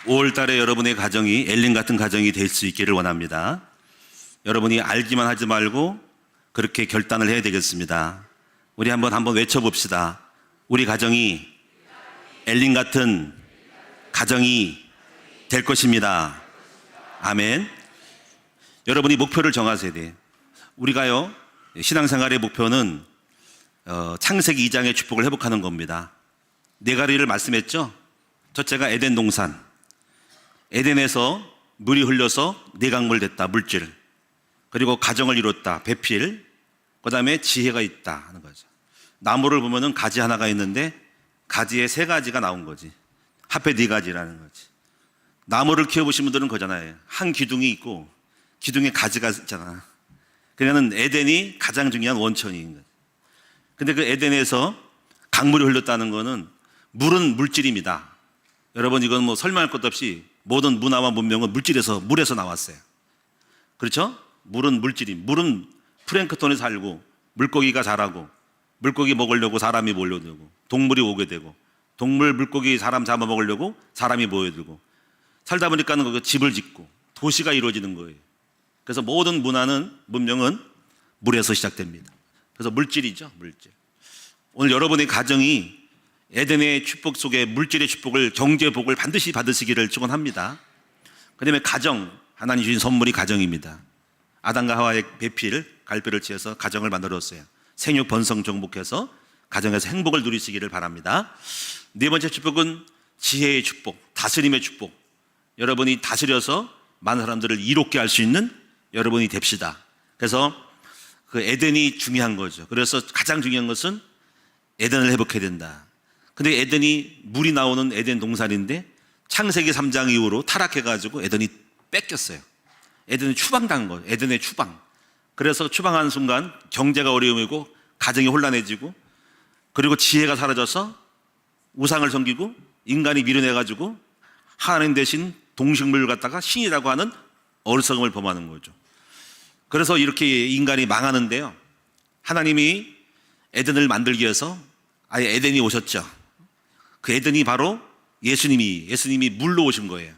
5월 달에 여러분의 가정이 엘린 같은 가정이 될 수 있기를 원합니다. 여러분이 알기만 하지 말고 그렇게 결단을 해야 되겠습니다. 우리 한번 외쳐봅시다. 우리 가정이 엘린 같은 가정이 될 것입니다. 아멘. 여러분이 목표를 정하셔야 돼요. 우리가요, 신앙생활의 목표는 창세기 2장의 축복을 회복하는 겁니다. 네 가지를 말씀했죠. 첫째가 에덴 동산. 에덴에서 물이 흘려서 내강물 됐다, 물질. 그리고 가정을 이뤘다, 배필. 그 다음에 지혜가 있다 하는 거죠. 나무를 보면은 가지 하나가 있는데 가지에 3가지가 나온 거지. 합해 4가지라는 거지. 나무를 키워보신 분들은 그거잖아요. 한 기둥이 있고 기둥에 가지가 있잖아. 그러니까 에덴이 가장 중요한 원천인 거죠. 근데 그 에덴에서 강물이 흘렀다는 거는 물은 물질입니다. 여러분, 이건 뭐 설명할 것도 없이 모든 문화와 문명은 물에서 나왔어요. 그렇죠? 물은 물은 플랭크톤이 살고 물고기가 자라고 물고기 먹으려고 사람이 몰려들고 동물이 오게 되고 동물, 물고기, 사람 잡아먹으려고 사람이 모여들고 살다 보니까는 거기 집을 짓고 도시가 이루어지는 거예요. 그래서 모든 문명은 물에서 시작됩니다. 그래서 물질이죠, 물질. 오늘 여러분의 가정이 에덴의 축복 속에 물질의 축복을, 경제의 복을 반드시 받으시기를 축원합니다. 그 다음에 가정, 하나님 주신 선물이 가정입니다. 아담과 하와의 배필, 갈배를 지어서 가정을 만들었어요. 생육 번성 정복해서 가정에서 행복을 누리시기를 바랍니다. 네 번째 축복은 지혜의 축복, 다스림의 축복. 여러분이 다스려서 많은 사람들을 이롭게 할 수 있는 여러분이 됩시다. 그래서 그 에덴이 중요한 거죠. 그래서 가장 중요한 것은 에덴을 회복해야 된다. 근데 에덴이 물이 나오는 에덴 동산인데 창세기 3장 이후로 타락해가지고 에덴이 뺏겼어요. 에덴이 추방당한 거예요. 에덴의 추방. 그래서 추방한 순간 경제가 어려움이고 가정이 혼란해지고 그리고 지혜가 사라져서 우상을 섬기고 인간이 밀어내가지고 하나님 대신 동식물을 갖다가 신이라고 하는 어리석음을 범하는 거죠. 그래서 이렇게 인간이 망하는데요, 하나님이 에덴을 만들기 위해서 아예 에덴이 오셨죠. 그 에덴이 바로 예수님이 물로 오신 거예요.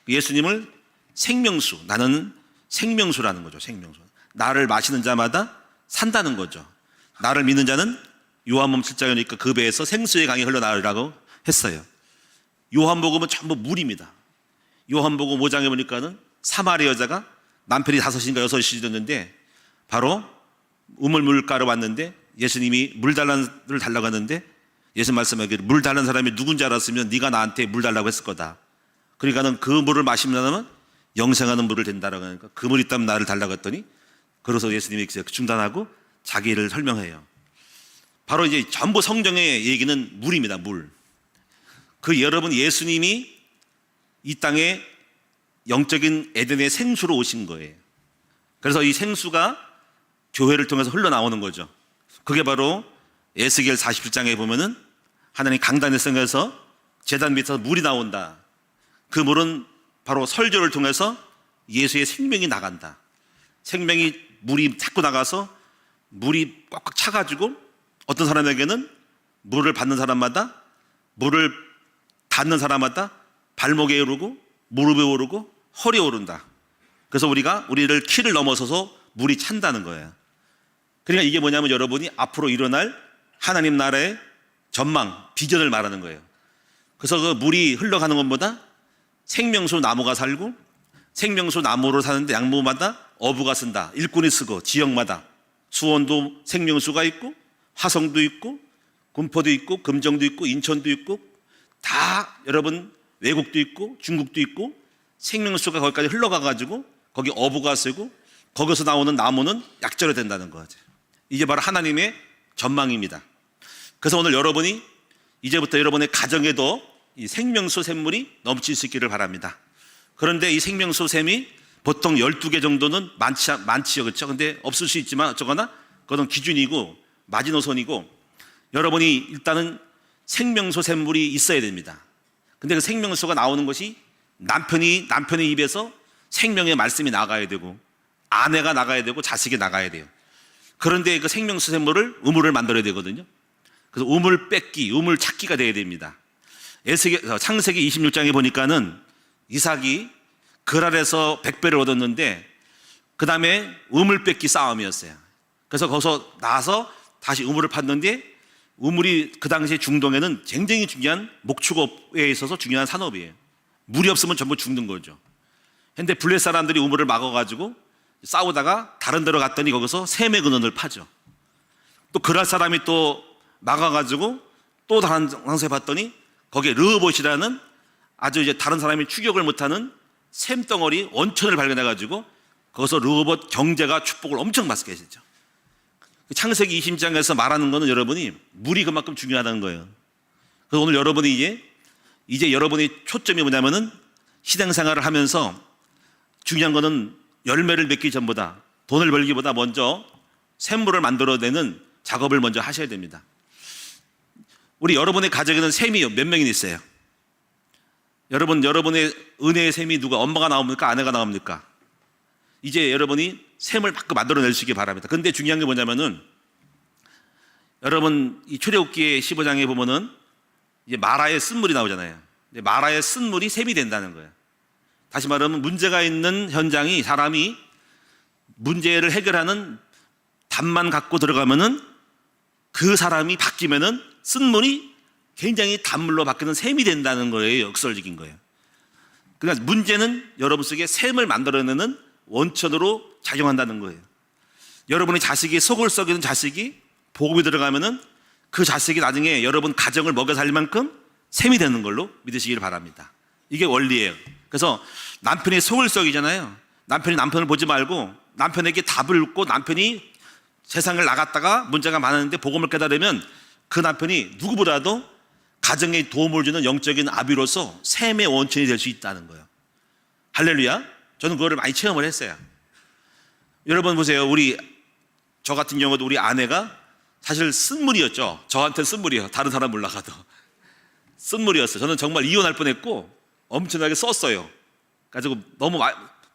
예수님을 생명수, 나는 생명수라는 거죠. 생명수. 나를 마시는 자마다 산다는 거죠. 나를 믿는 자는 요한복음 7장이니까 그 배에서 생수의 강이 흘러나오리라고 했어요. 요한복음은 전부 물입니다. 요한복음 5장에 보니까는 사마리아 여자가 남편이 5인가 6이었는데 바로 우물물가로 왔는데 예수님이 물 달라고 하는데 예수님 말씀하기를 물 달라는 사람이 누군지 알았으면 네가 나한테 물 달라고 했을 거다. 그러니까는 그 물을 마시면 영생하는 물을 된다라고 하니까 그 물 있다면 나를 달라고 했더니 그래서 예수님이 중단하고 자기를 설명해요. 바로 이제 전부 성경의 얘기는 물입니다. 물. 그 여러분, 예수님이 이 땅에 영적인 에덴의 생수로 오신 거예요. 그래서 이 생수가 교회를 통해서 흘러나오는 거죠. 그게 바로 에스겔 47장에 보면은 하나님 강단에 성에서 제단 밑에서 물이 나온다. 그 물은 바로 설교를 통해서 예수의 생명이 나간다. 생명이, 물이 자꾸 나가서 물이 꽉꽉 차가지고 어떤 사람에게는 물을 받는 사람마다, 물을 닿는 사람마다 발목에 오르고 무릎에 오르고 허리에 오른다. 그래서 우리를 키를 넘어서서 물이 찬다는 거예요. 그러니까 이게 뭐냐면 여러분이 앞으로 일어날 하나님 나라의 전망, 비전을 말하는 거예요. 그래서 그 물이 흘러가는 것보다 생명수 나무가 살고 생명수 나무로 사는데 양모마다 어부가 쓴다. 일꾼이 쓰고 지역마다 수원도 생명수가 있고 화성도 있고 군포도 있고 금정도 있고 인천도 있고 다 여러분 외국도 있고 중국도 있고 생명수가 거기까지 흘러가가지고 거기 어부가 쓰고 거기서 나오는 나무는 약재로 된다는 거죠. 이게 바로 하나님의 전망입니다. 그래서 오늘 여러분이 이제부터 여러분의 가정에도 이 생명수 샘물이 넘칠 수 있기를 바랍니다. 그런데 이 생명수 샘이 보통 12개 정도는 많지요. 그렇죠? 근데 없을 수 있지만 어쩌거나 그건 기준이고 마지노선이고 여러분이 일단은 생명수 샘물이 있어야 됩니다. 근데 그 생명수가 나오는 것이 남편의 입에서 생명의 말씀이 나가야 되고 아내가 나가야 되고 자식이 나가야 돼요. 그런데 그 생명수 샘물을 우물을 만들어야 되거든요. 그래서 우물 찾기가 돼야 됩니다. 창세기 26장에 보니까는 이삭이 그랄에서 100배를 얻었는데 그 다음에 우물 뺏기 싸움이었어요. 그래서 거기서 나와서 다시 우물을 팠는데 우물이 그 당시에 중동에는 굉장히 중요한 목축업에 있어서 중요한 산업이에요. 물이 없으면 전부 죽는 거죠. 근데 블레 사람들이 우물을 막아가지고 싸우다가 다른 데로 갔더니 거기서 샘의 근원을 파죠. 또 그랄 사람이 또 막아가지고 또 다른 장소에 봤더니 거기에 르호봇이라는 아주 이제 다른 사람이 추격을 못하는 샘덩어리 원천을 발견해가지고 거기서 르호봇 경제가 축복을 엄청 받게 되죠. 창세기 20장에서 말하는 거는 여러분이 물이 그만큼 중요하다는 거예요. 그래서 오늘 여러분이 이제 여러분의 초점이 뭐냐면은 신앙생활을 하면서 중요한 거는 열매를 맺기 전보다 돈을 벌기보다 먼저 샘물을 만들어내는 작업을 먼저 하셔야 됩니다. 우리 여러분의 가정에는 샘이 몇 명이 있어요? 여러분의 은혜의 샘이 누가 엄마가 나옵니까? 아내가 나옵니까? 이제 여러분이 샘을 만들어내시기 바랍니다. 근데 중요한 게 뭐냐면은 여러분 이 출애굽기 15장에 보면은 이제 마라의 쓴물이 나오잖아요. 마라의 쓴물이 샘이 된다는 거예요. 다시 말하면 문제가 있는 현장이 사람이 문제를 해결하는 답만 갖고 들어가면은 그 사람이 바뀌면은 쓴물이 굉장히 단물로 바뀌는 샘이 된다는 거예요. 역설적인 거예요. 그러니까 문제는 여러분 속에 샘을 만들어내는 원천으로 작용한다는 거예요. 여러분의 자식이 속을 썩이는 자식이 복음이 들어가면은 그 자식이 나중에 여러분 가정을 먹여 살릴 만큼 샘이 되는 걸로 믿으시길 바랍니다. 이게 원리예요. 그래서 남편이 속을 썩이잖아요. 남편이 남편을 보지 말고 남편에게 답을 묻고 남편이 세상을 나갔다가 문제가 많았는데 복음을 깨달으면 그 남편이 누구보다도 가정에 도움을 주는 영적인 아비로서 샘의 원천이 될 수 있다는 거예요. 할렐루야. 저는 그거를 많이 체험을 했어요. 여러분 보세요. 저 같은 경우도 우리 아내가 사실 쓴물이었죠. 저한테는 쓴물이에요. 다른 사람 몰라가도 쓴물이었어요. 저는 정말 이혼할 뻔했고 엄청나게 썼어요. 가지고 너무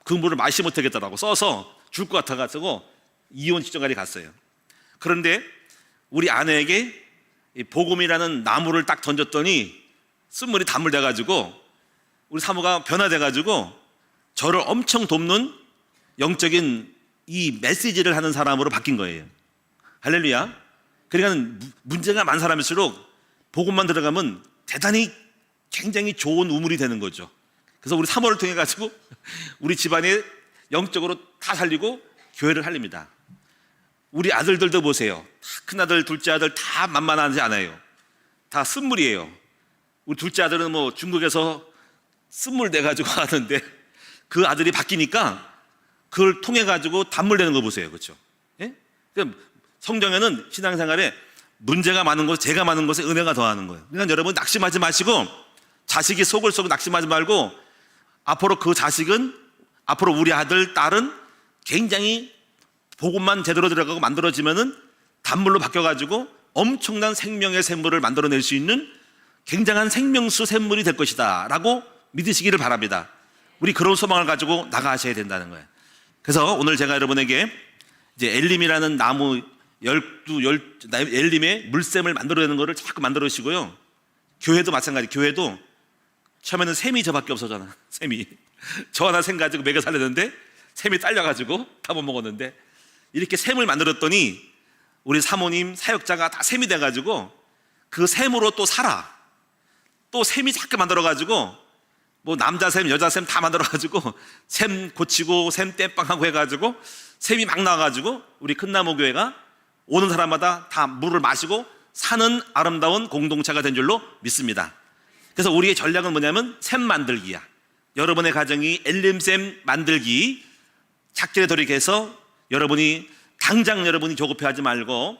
그 물을 마시지 못하겠더라고. 써서 죽을 것 같아가지고 이혼 직전까지 갔어요. 그런데 우리 아내에게 이 복음이라는 나무를 딱 던졌더니 쓴물이 단물 돼가지고 우리 사모가 변화돼가지고 저를 엄청 돕는 영적인 이 메시지를 하는 사람으로 바뀐 거예요. 할렐루야. 그러니까 문제가 많은 사람일수록 복음만 들어가면 대단히 굉장히 좋은 우물이 되는 거죠. 그래서 우리 사모를 통해 가지고 우리 집안에 영적으로 다 살리고 교회를 살립니다. 우리 아들들도 보세요. 큰 아들, 둘째 아들 다 만만하지 않아요. 다 쓴물이에요. 우리 둘째 아들은 뭐 중국에서 쓴물 내가지고 하는데 그 아들이 바뀌니까 그걸 통해 가지고 단물 내는 거 보세요. 그렇죠? 예? 그러니까 성경에는 신앙생활에 문제가 많은 곳, 죄가 많은 곳에 은혜가 더하는 거예요. 그러니까 여러분 낙심하지 마시고 자식이 속을 썩고 낙심하지 말고 앞으로 그 자식은 앞으로 우리 아들, 딸은 굉장히 복음만 제대로 들어가고 만들어지면은 단물로 바뀌어가지고 엄청난 생명의 샘물을 만들어낼 수 있는 굉장한 생명수 샘물이 될 것이다 라고 믿으시기를 바랍니다. 우리 그런 소망을 가지고 나가셔야 된다는 거예요. 그래서 오늘 제가 여러분에게 이제 엘림이라는 나무 엘림의 물샘을 만들어내는 거를 자꾸 만들어주시고요. 교회도 마찬가지. 교회도 처음에는 샘이 저밖에 없었잖아. 샘이 저 하나 샘 가지고 먹여 살렸는데 샘이 딸려가지고 다 못 먹었는데 이렇게 샘을 만들었더니 우리 사모님 사역자가 다 샘이 돼가지고 그 샘으로 또 살아. 또 샘이 자꾸 만들어가지고 뭐 남자 샘, 여자 샘 다 만들어가지고 샘 고치고 샘 땜빵하고 해가지고 샘이 막 나와가지고 우리 큰나무 교회가 오는 사람마다 다 물을 마시고 사는 아름다운 공동체가 된 줄로 믿습니다. 그래서 우리의 전략은 뭐냐면 샘 만들기야. 여러분의 가정이 엘림샘 만들기 작전에 돌입해서 여러분이 당장 여러분이 조급해하지 말고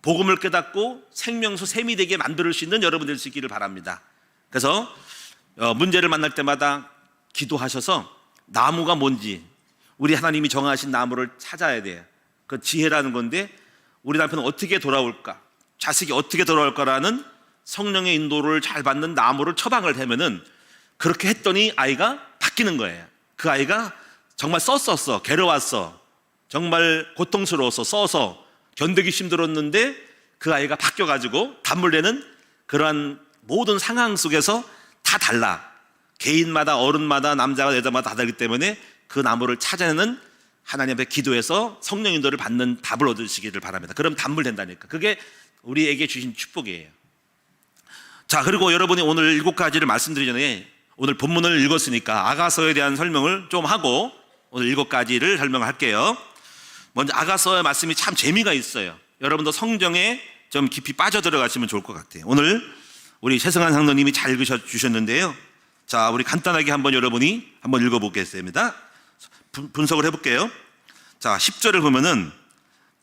복음을 깨닫고 생명수 샘이 되게 만들 수 있는 여러분 될 수 있기를 바랍니다. 그래서 문제를 만날 때마다 기도하셔서 나무가 뭔지 우리 하나님이 정하신 나무를 찾아야 돼요. 그 지혜라는 건데 우리 남편은 어떻게 돌아올까, 자식이 어떻게 돌아올까라는 성령의 인도를 잘 받는 나무를 처방을 하면은 그렇게 했더니 아이가 바뀌는 거예요. 그 아이가 정말 썼었어, 괴로웠어, 정말 고통스러워서 써서 견디기 힘들었는데 그 아이가 바뀌어가지고 단물되는 그러한 모든 상황 속에서 다 달라. 개인마다, 어른마다, 남자가 여자마다 다 다르기 때문에 그 나무를 찾아내는 하나님 앞에 기도해서 성령 인도를 받는 답을 얻으시기를 바랍니다. 그럼 단물된다니까. 그게 우리에게 주신 축복이에요. 자, 그리고 여러분이 오늘 7가지를 말씀드리기 전에 오늘 본문을 읽었으니까 아가서에 대한 설명을 좀 하고 오늘 7가지를 설명할게요. 먼저 아가서의 말씀이 참 재미가 있어요. 여러분도 성경에 좀 깊이 빠져들어가시면 좋을 것 같아요. 오늘 우리 최승환 장로님이 잘 읽으셔주셨는데요. 자, 우리 간단하게 한번 여러분이 한번 읽어보겠습니다. 분석을 해볼게요. 자, 10절을 보면은,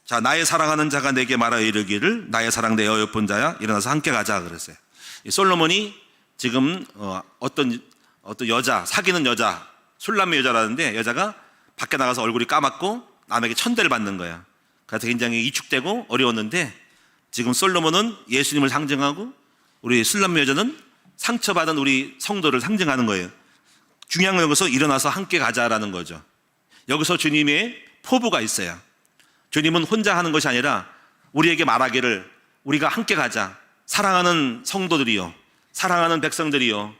자, 나의 사랑하는 자가 내게 말하여 이르기를 나의 사랑 내 어여쁜 자야 일어나서 함께 가자 그랬어요. 이 솔로몬이 지금 어떤 여자, 사귀는 여자, 술남의 여자라는데, 여자가 밖에 나가서 얼굴이 까맣고 남에게 천대를 받는 거야. 그래서 굉장히 이축되고 어려웠는데, 지금 솔로몬은 예수님을 상징하고 우리 술남의 여자는 상처받은 우리 성도를 상징하는 거예요. 중요한 건 여기서 일어나서 함께 가자라는 거죠. 여기서 주님의 포부가 있어요. 주님은 혼자 하는 것이 아니라 우리에게 말하기를 우리가 함께 가자. 사랑하는 성도들이요, 사랑하는 백성들이요,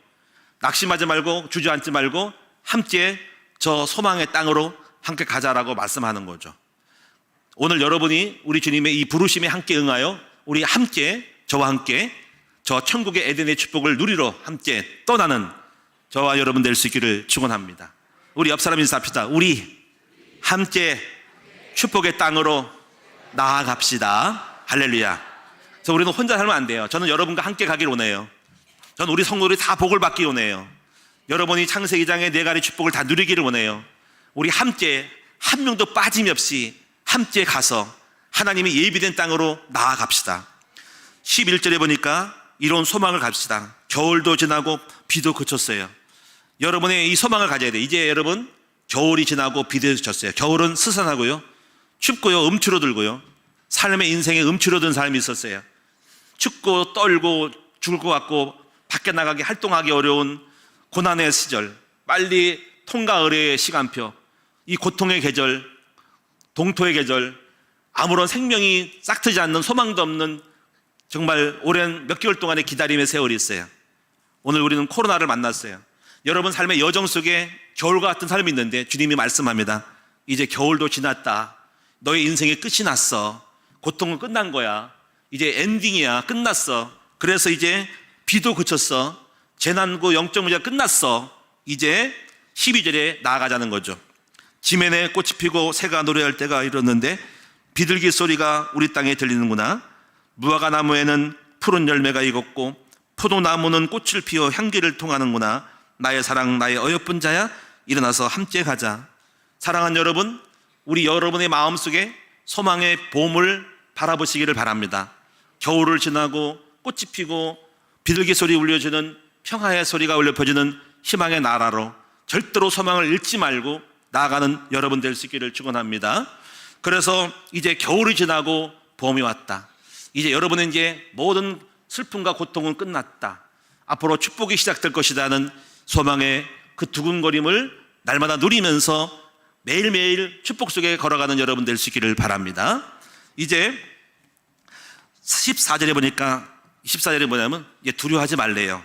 낙심하지 말고 주저앉지 말고 함께 저 소망의 땅으로 함께 가자라고 말씀하는 거죠. 오늘 여러분이 우리 주님의 이 부르심에 함께 응하여 우리 함께, 저와 함께 저 천국의 에덴의 축복을 누리러 함께 떠나는 저와 여러분 될 수 있기를 축원합니다. 우리 옆 사람 인사합시다. 우리 함께 축복의 땅으로 나아갑시다. 할렐루야. 그래서 우리는 혼자 살면 안 돼요. 저는 여러분과 함께 가길 원해요. 저는 우리 성도들이 다 복을 받기 원해요. 여러분이 창세기 장의 4가지 축복을 다 누리기를 원해요. 우리 함께 한 명도 빠짐없이 함께 가서 하나님이 예비된 땅으로 나아갑시다. 11절에 보니까 이런 소망을 갑시다. 겨울도 지나고 비도 그쳤어요. 여러분의 이 소망을 가져야 돼요. 이제 여러분 겨울이 지나고 비도 그쳤어요. 겨울은 스산하고요, 춥고요, 음추러들고요. 삶의 인생에 음추러든 삶이 있었어요. 춥고 떨고 죽을 것 같고 밖에 나가기 활동하기 어려운 고난의 시절, 빨리 통과 의뢰의 시간표, 이 고통의 계절, 동토의 계절, 아무런 생명이 싹트지 않는 소망도 없는 정말 오랜 몇 개월 동안의 기다림의 세월이 있어요. 오늘 우리는 코로나를 만났어요. 여러분 삶의 여정 속에 겨울과 같은 삶이 있는데 주님이 말씀합니다. 이제 겨울도 지났다. 너의 인생의 끝이 났어. 고통은 끝난 거야. 이제 엔딩이야. 끝났어. 그래서 이제 비도 그쳤어. 재난고 영적 문제가 끝났어. 이제 12절에 나아가자는 거죠. 지면에 꽃이 피고 새가 노래할 때가 이르렀는데 비둘기 소리가 우리 땅에 들리는구나. 무화과 나무에는 푸른 열매가 익었고 포도나무는 꽃을 피워 향기를 통하는구나. 나의 사랑 나의 어여쁜 자야 일어나서 함께 가자. 사랑하는 여러분, 우리 여러분의 마음속에 소망의 봄을 바라보시기를 바랍니다. 겨울을 지나고 꽃이 피고 비둘기 소리 울려주는 평화의 소리가 울려 퍼지는 희망의 나라로 절대로 소망을 잃지 말고 나아가는 여러분 될 수 있기를 축원합니다. 그래서 이제 겨울이 지나고 봄이 왔다. 이제 여러분은 이제 모든 슬픔과 고통은 끝났다. 앞으로 축복이 시작될 것이라는 소망의 그 두근거림을 날마다 누리면서 매일매일 축복 속에 걸어가는 여러분 될 수 있기를 바랍니다. 이제 14절에 보니까 14절에 뭐냐면 이제 두려워하지 말래요.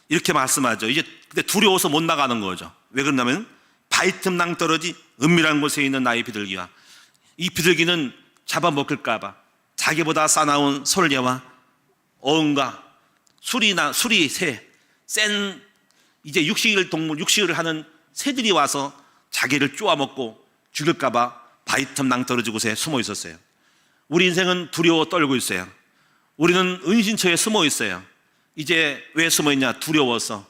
이렇게 말씀하죠. 이제 근데 두려워서 못 나가는 거죠. 왜 그러냐면 바위 틈 낭떠러지 은밀한 곳에 있는 나의 비둘기와 이 비둘기는 잡아먹을까 봐 자기보다 싸나운 솔개와 어흥과 수리 새, 센 이제 육식을 하는 새들이 와서 자기를 쪼아먹고 죽일까 봐 바위 틈 낭떠러지 곳에 숨어 있었어요. 우리 인생은 두려워 떨고 있어요. 우리는 은신처에 숨어 있어요. 이제 왜 숨어 있냐? 두려워서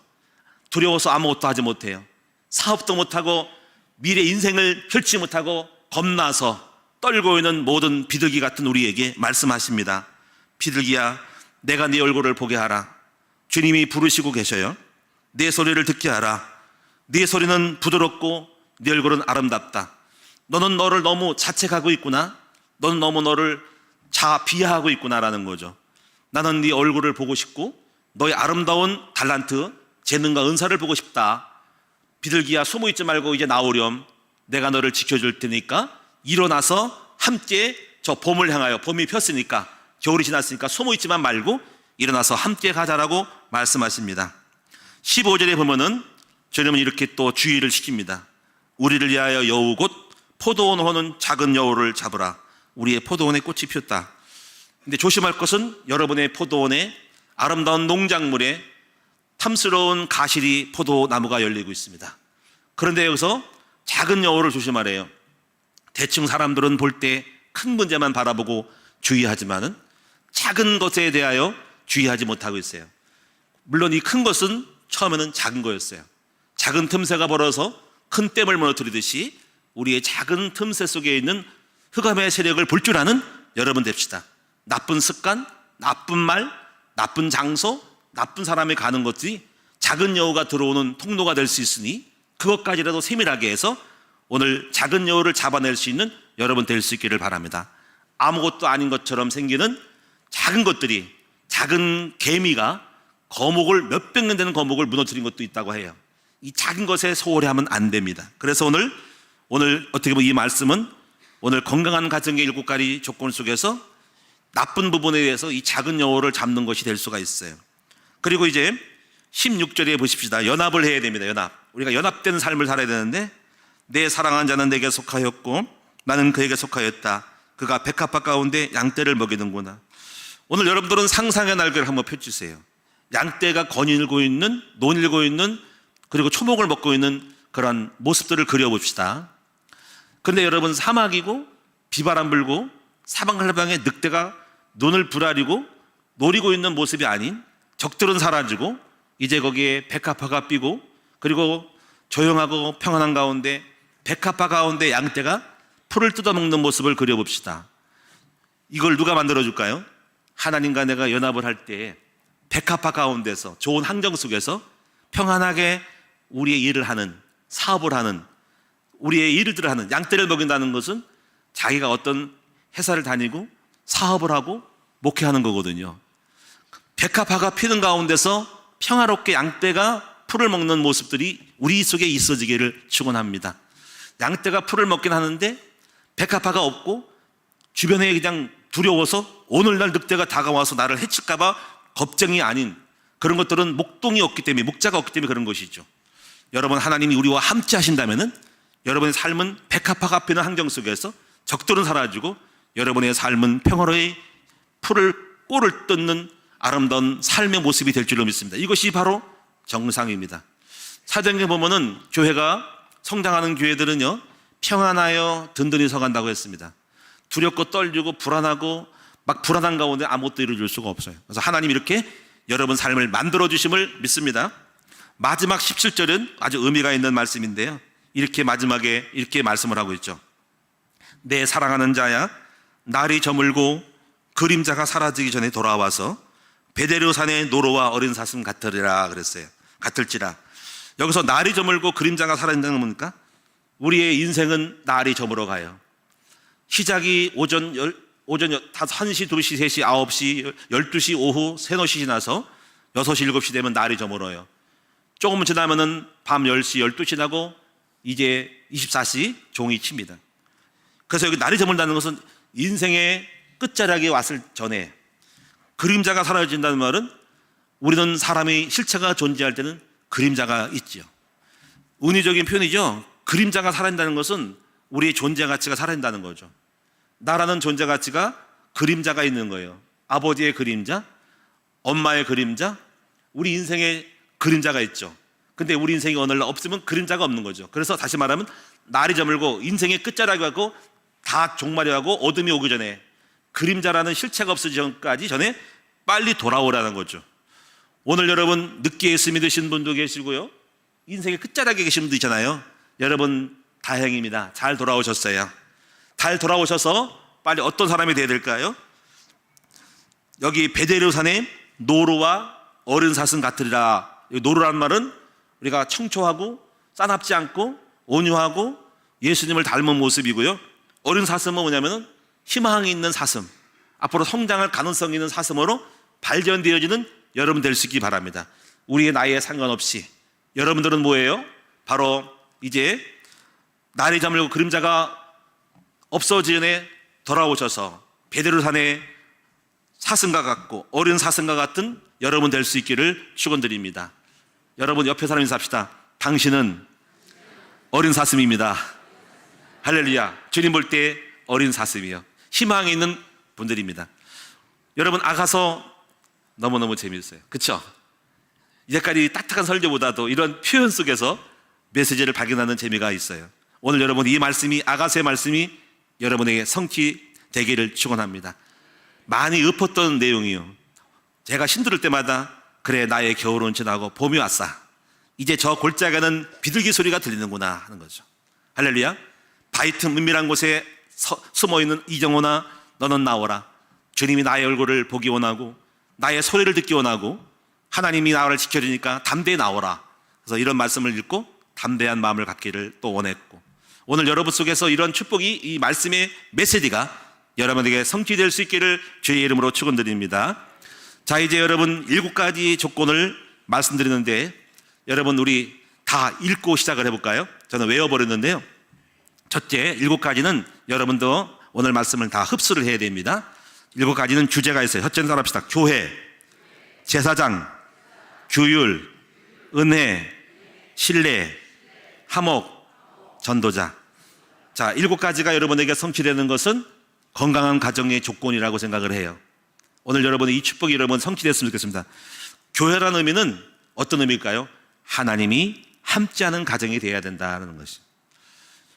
아무것도 하지 못해요. 사업도 못하고 미래 인생을 결치 못하고 겁나서 떨고 있는 모든 비둘기 같은 우리에게 말씀하십니다. 비둘기야, 내가 네 얼굴을 보게 하라. 주님이 부르시고 계셔요. 내 소리를 듣게 하라. 네 소리는 부드럽고 네 얼굴은 아름답다. 너는 너를 너무 자책하고 있구나. 너는 너무 너를 비하하고 있구나라는 거죠. 나는 네 얼굴을 보고 싶고 너의 아름다운 달란트, 재능과 은사를 보고 싶다. 비둘기야, 숨어 있지 말고 이제 나오렴. 내가 너를 지켜줄 테니까 일어나서 함께 저 봄을 향하여, 봄이 폈으니까 겨울이 지났으니까 숨어 있지만 말고 일어나서 함께 가자라고 말씀하십니다. 15절에 보면은 주님은 이렇게 또 주의를 시킵니다. 우리를 위하여 여우 곧 포도원 호는 작은 여우를 잡으라. 우리의 포도원에 꽃이 피었다. 근데 조심할 것은 여러분의 포도원에 아름다운 농작물에 탐스러운 가시리 포도나무가 열리고 있습니다. 그런데 여기서 작은 여우를 조심하래요. 대충 사람들은 볼 때 큰 문제만 바라보고 주의하지만은 작은 것에 대하여 주의하지 못하고 있어요. 물론 이 큰 것은 처음에는 작은 거였어요. 작은 틈새가 벌어서 큰 댐을 무너뜨리듯이 우리의 작은 틈새 속에 있는 흑암의 세력을 볼 줄 아는 여러분 됩시다. 나쁜 습관, 나쁜 말, 나쁜 장소, 나쁜 사람이 가는 것들이 작은 여우가 들어오는 통로가 될 수 있으니 그것까지라도 세밀하게 해서 오늘 작은 여우를 잡아낼 수 있는 여러분 될 수 있기를 바랍니다. 아무것도 아닌 것처럼 생기는 작은 것들이, 작은 개미가 거목을 몇백 년 되는 거목을 무너뜨린 것도 있다고 해요. 이 작은 것에 소홀히 하면 안 됩니다. 그래서 오늘 어떻게 보면 이 말씀은 오늘 건강한 가정의 7가지 조건 속에서 나쁜 부분에 대해서 이 작은 여우를 잡는 것이 될 수가 있어요. 그리고 이제 16절에 보십시다. 연합을 해야 됩니다. 연합. 우리가 연합된 삶을 살아야 되는데 내 사랑하는 자는 내게 속하였고 나는 그에게 속하였다. 그가 백합화 가운데 양떼를 먹이는구나. 오늘 여러분들은 상상의 날개를 한번 펼치세요. 양떼가 거닐고 있는, 논일고 있는, 그리고 초목을 먹고 있는 그런 모습들을 그려봅시다. 그런데 여러분 사막이고 비바람 불고 사방팔방에 늑대가 논을 부라리고 노리고 있는 모습이 아닌 적들은 사라지고 이제 거기에 백합화가 피고 그리고 조용하고 평안한 가운데 백합화 가운데 양떼가 풀을 뜯어먹는 모습을 그려봅시다. 이걸 누가 만들어줄까요? 하나님과 내가 연합을 할 때 백합화 가운데서 좋은 환경 속에서 평안하게 우리의 일을 하는, 사업을 하는, 우리의 일들을 하는, 양떼를 먹인다는 것은 자기가 어떤 회사를 다니고 사업을 하고 목회하는 거거든요. 백합화가 피는 가운데서 평화롭게 양떼가 풀을 먹는 모습들이 우리 속에 있어지기를 축원합니다. 양떼가 풀을 먹긴 하는데 백합화가 없고 주변에 그냥 두려워서 오늘날 늑대가 다가와서 나를 해칠까봐 겁쟁이 아닌 그런 것들은 목동이 없기 때문에, 목자가 없기 때문에 그런 것이죠. 여러분, 하나님이 우리와 함께 하신다면은 여러분의 삶은 백합화가 피는 환경 속에서 적들은 사라지고 여러분의 삶은 평화로이 꼴을 뜯는 아름다운 삶의 모습이 될 줄로 믿습니다. 이것이 바로 정상입니다. 사도행전에 보면은 교회가 성장하는 교회들은요 평안하여 든든히 서간다고 했습니다. 두렵고 떨리고 불안하고 막 불안한 가운데 아무것도 이루어질 수가 없어요. 그래서 하나님 이렇게 여러분 삶을 만들어 주심을 믿습니다. 마지막 17절은 아주 의미가 있는 말씀인데요, 이렇게 마지막에 이렇게 말씀을 하고 있죠. 내 사랑하는 자야, 날이 저물고 그림자가 사라지기 전에 돌아와서 베데르 산의 노루와 어린 사슴 같으리라 그랬어요. 같을지라. 여기서 날이 저물고 그림자가 사라진다는 건 뭡니까? 우리의 인생은 날이 저물어 가요. 시작이 오전 1시, 2시, 3시, 9시, 12시, 오후 3, 4시 지나서 6시, 7시 되면 날이 저물어요. 조금 지나면은 밤 10시, 12시 나고 이제 24시 종이 칩니다. 그래서 여기 날이 저물다는 것은 인생의 끝자락에 왔을 전에 그림자가 사라진다는 말은 우리는 사람의 실체가 존재할 때는 그림자가 있죠. 은유적인 표현이죠. 그림자가 사라진다는 것은 우리의 존재 가치가 사라진다는 거죠. 나라는 존재 가치가 그림자가 있는 거예요. 아버지의 그림자, 엄마의 그림자, 우리 인생에 그림자가 있죠. 근데 우리 인생이 어느 날 없으면 그림자가 없는 거죠. 그래서 다시 말하면 날이 저물고 인생의 끝자락이 왔고 다 종말이 하고 어둠이 오기 전에 그림자라는 실체가 없어지기 전까지 전에 빨리 돌아오라는 거죠. 오늘 여러분 늦게 예수 믿으신 분도 계시고요, 인생의 끝자락에 계신 분도 있잖아요. 여러분 다행입니다. 잘 돌아오셨어요. 잘 돌아오셔서 빨리 어떤 사람이 되어야 될까요? 여기 베데르 산에 노루와 어린 사슴 같으리라. 노루라는 말은 우리가 청초하고 싸납지 않고 온유하고 예수님을 닮은 모습이고요, 어린 사슴은 뭐냐면은 희망이 있는 사슴, 앞으로 성장할 가능성이 있는 사슴으로 발견되어지는 여러분 될 수 있기 바랍니다. 우리의 나이에 상관없이 여러분들은 뭐예요? 바로 이제 날이 저물고 그림자가 없어지기 전에 돌아오셔서 베드로 산의 사슴과 같고 어린 사슴과 같은 여러분 될 수 있기를 축원드립니다. 여러분 옆에 사람 인사합시다. 당신은 어린 사슴입니다. 할렐루야. 주님 볼 때 어린 사슴이요. 희망이 있는 분들입니다. 여러분, 아가서 너무너무 재미있어요. 그렇죠? 이제까지 따뜻한 설교보다도 이런 표현 속에서 메시지를 발견하는 재미가 있어요. 오늘 여러분, 이 말씀이, 아가서의 말씀이 여러분에게 성취되기를 축원합니다. 많이 읊었던 내용이요. 제가 힘들 때마다 그래, 나의 겨울은 지나고 봄이 왔어. 이제 저 골짜기는 비둘기 소리가 들리는구나 하는 거죠. 할렐루야. 바위 틈 은밀한 곳에 숨어있는 이정호나 너는 나오라. 주님이 나의 얼굴을 보기 원하고 나의 소리를 듣기 원하고 하나님이 나를 지켜주니까 담대히 나오라. 그래서 이런 말씀을 읽고 담대한 마음을 갖기를 또 원했고, 오늘 여러분 속에서 이런 축복이, 이 말씀의 메시지가 여러분에게 성취될 수 있기를 주의 이름으로 축원드립니다. 자, 이제 여러분 7가지 조건을 말씀드리는데 여러분 우리 다 읽고 시작을 해볼까요? 저는 외워버렸는데요. 첫째, 7가지는 여러분도 오늘 말씀을 다 흡수를 해야 됩니다. 7가지는 주제가 있어요. 첫째는 합시다. 교회, 제사장, 규율, 은혜, 신뢰, 화목, 전도자. 자, 7가지가 여러분에게 성취되는 것은 건강한 가정의 조건이라고 생각을 해요. 오늘 여러분의 이 축복이 여러분 성취됐으면 좋겠습니다. 교회라는 의미는 어떤 의미일까요? 하나님이 함께하는 가정이 되어야 된다는 것이.